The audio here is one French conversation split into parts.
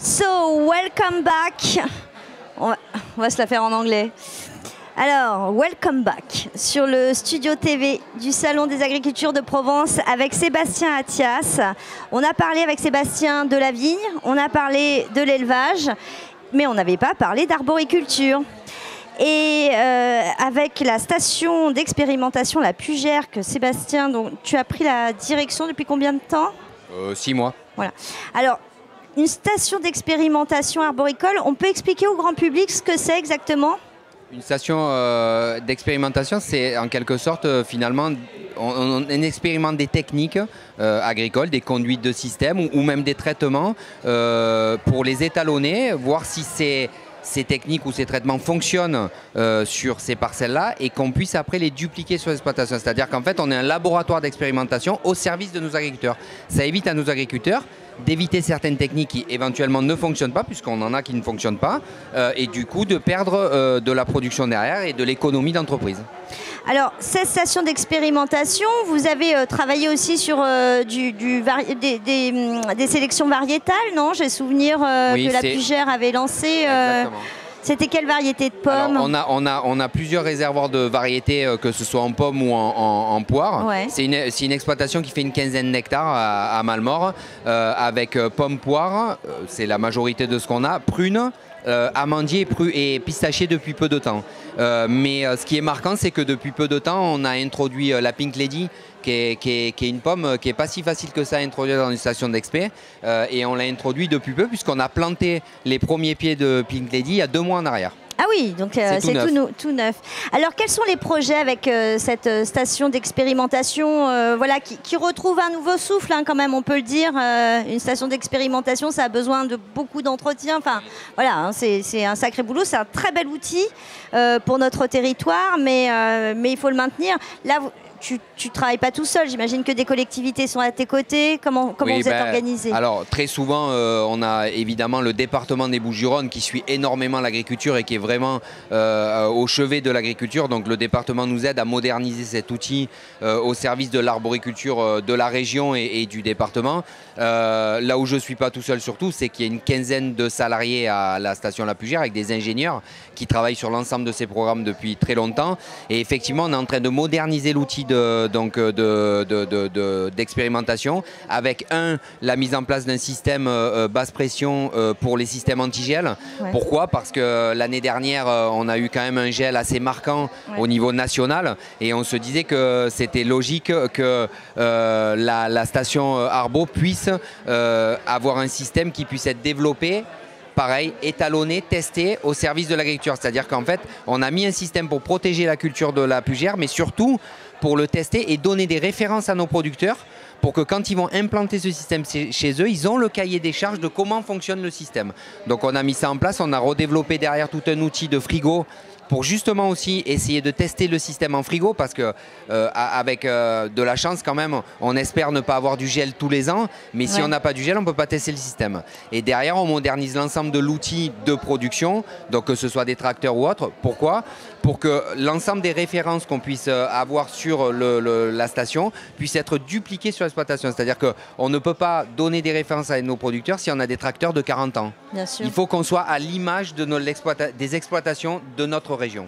So, welcome back. On va se la faire en anglais. Alors, welcome back sur le studio TV du Salon des Agricultures de Provence avec Sébastien Attias. On a parlé avec Sébastien de la vigne, on a parlé de l'élevage, mais on n'avait pas parlé d'arboriculture. Et avec la station d'expérimentation La Pugère que Sébastien, donc, tu as pris la direction depuis combien de temps? 6 mois. Voilà. Alors, une station d'expérimentation arboricole, on peut expliquer au grand public ce que c'est exactement? Une station d'expérimentation, c'est en quelque sorte, finalement, on expérimente des techniques agricoles, des conduites de système ou même des traitements pour les étalonner, voir si ces techniques ou ces traitements fonctionnent sur ces parcelles-là et qu'on puisse après les dupliquer sur l'exploitation. C'est-à-dire qu'en fait, on est un laboratoire d'expérimentation au service de nos agriculteurs. Ça évite à nos agriculteurs d'éviter certaines techniques qui éventuellement ne fonctionnent pas, puisqu'on en a qui ne fonctionnent pas, et du coup de perdre de la production derrière et de l'économie d'entreprise. Alors, cette station d'expérimentation, vous avez travaillé aussi sur des sélections variétales, non? J'ai souvenir oui, que La Pugère avait lancé... C'était quelle variété de pommes? Alors, on a plusieurs réservoirs de variétés, que ce soit en pommes ou en poires. Ouais. C'est une exploitation qui fait une quinzaine d'hectares à Malmort, avec pommes, poires, c'est la majorité de ce qu'on a, prunes, amandier et pistachier depuis peu de temps. Mais ce qui est marquant, c'est que depuis peu de temps, on a introduit la Pink Lady, qui est une pomme qui n'est pas si facile que ça à introduire dans une station d'expé. Et on l'a introduit depuis peu, puisqu'on a planté les premiers pieds de Pink Lady il y a 2 mois en arrière. Ah oui, donc c'est tout neuf. Alors, quels sont les projets avec cette station d'expérimentation voilà, qui retrouve un nouveau souffle, hein, quand même, on peut le dire. Une station d'expérimentation, ça a besoin de beaucoup d'entretien. Enfin, voilà, hein, c'est un sacré boulot. C'est un très bel outil pour notre territoire, mais il faut le maintenir. Là, tu ne travailles pas tout seul, j'imagine que des collectivités sont à tes côtés. Comment vous êtes organisé? Alors, très souvent, on a évidemment le département des Bouches-du-Rhône qui suit énormément l'agriculture et qui est vraiment au chevet de l'agriculture. Donc, le département nous aide à moderniser cet outil au service de l'arboriculture de la région et du département. Là où je ne suis pas tout seul surtout, c'est qu'il y a une quinzaine de salariés à la station La Pugère avec des ingénieurs qui travaillent sur l'ensemble de ces programmes depuis très longtemps. Et effectivement, on est en train de moderniser l'outil d'expérimentation avec la mise en place d'un système basse pression pour les systèmes anti-gel. Ouais. Pourquoi? Parce que l'année dernière, on a eu quand même un gel assez marquant au niveau national et on se disait que c'était logique que la station Arbo puisse avoir un système qui puisse être développé, pareil, étalonné, testé au service de l'agriculture. C'est-à-dire qu'en fait, on a mis un système pour protéger la culture de la Pugère, mais surtout pour le tester et donner des références à nos producteurs pour que quand ils vont implanter ce système chez eux, ils ont le cahier des charges de comment fonctionne le système. Donc on a mis ça en place, on a redéveloppé derrière tout un outil de frigo pour justement aussi essayer de tester le système en frigo parce que avec de la chance quand même, on espère ne pas avoir du gel tous les ans, mais si on n'a pas du gel, on ne peut pas tester le système. Et derrière, on modernise l'ensemble de l'outil de production, donc que ce soit des tracteurs ou autres. Pourquoi? Pour que l'ensemble des références qu'on puisse avoir sur la station puissent être dupliquées sur l'exploitation. C'est-à-dire qu'on ne peut pas donner des références à nos producteurs si on a des tracteurs de 40 ans. Bien sûr. Il faut qu'on soit à l'image de des exploitations de notre région.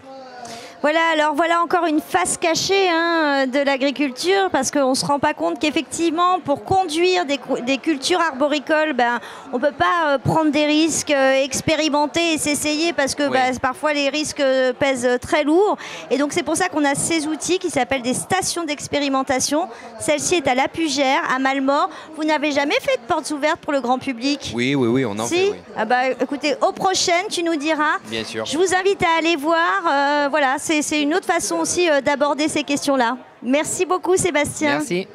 Voilà, alors voilà encore une face cachée, hein, de l'agriculture, parce qu'on ne se rend pas compte qu'effectivement, pour conduire des cultures arboricoles, on ne peut pas prendre des risques, expérimenter et s'essayer, parce que parfois les risques pèsent très lourd. Et donc c'est pour ça qu'on a ces outils qui s'appellent des stations d'expérimentation. Celle-ci est à La Pugère, à Malmort. Vous n'avez jamais fait de portes ouvertes pour le grand public? Oui, on en fait, oui. Ah écoutez, aux prochaines, tu nous diras. Bien sûr. Je vous invite à aller voir, voilà, c'est une autre façon aussi d'aborder ces questions-là. Merci beaucoup Sébastien. Merci.